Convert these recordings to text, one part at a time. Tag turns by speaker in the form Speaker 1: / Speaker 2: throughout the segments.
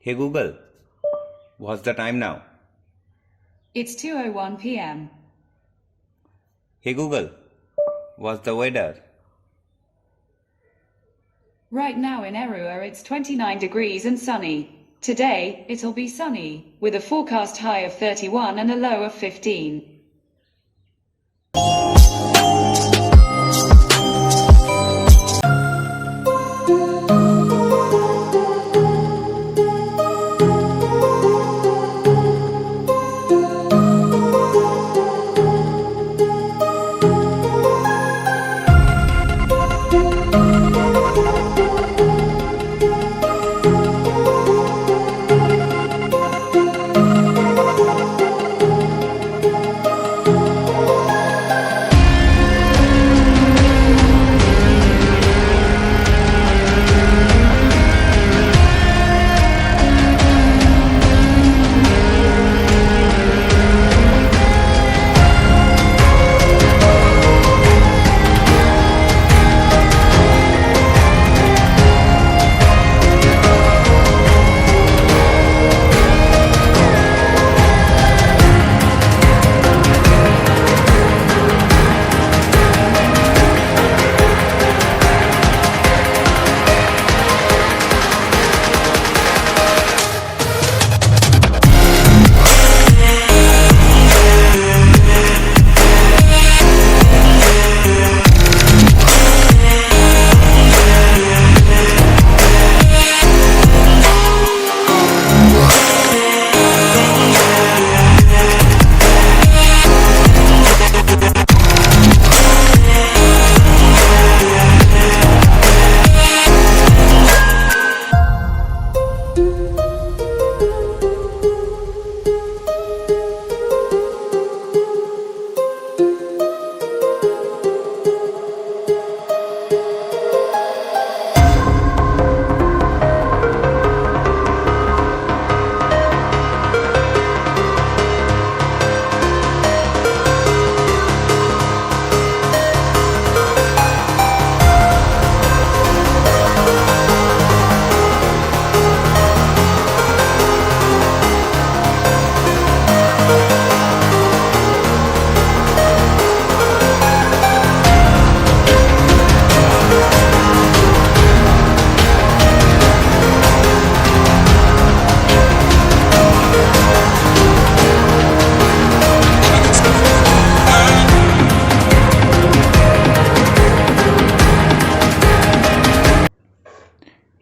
Speaker 1: Hey Google, what's the time now?
Speaker 2: It's 2:01 p.m.
Speaker 1: Hey Google, what's the weather?
Speaker 2: Right now in Erua it's 29 degrees and sunny. Today, it'll be sunny, with a forecast high of 31 and a low of 15.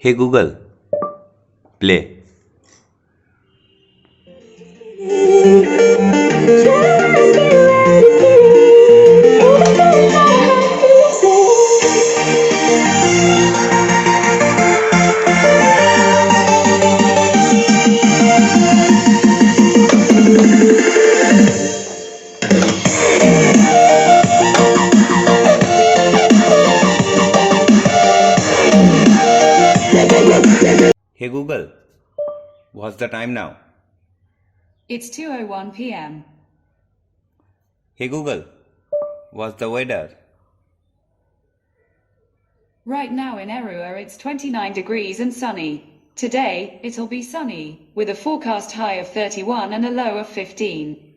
Speaker 1: Hey Google, play. Hey Google, what's the time now?
Speaker 2: It's 2:01 p.m.
Speaker 1: Hey Google, what's the weather?
Speaker 2: Right now in Erua it's 29 degrees and sunny. Today, it'll be sunny, with a forecast high of 31 and a low of 15.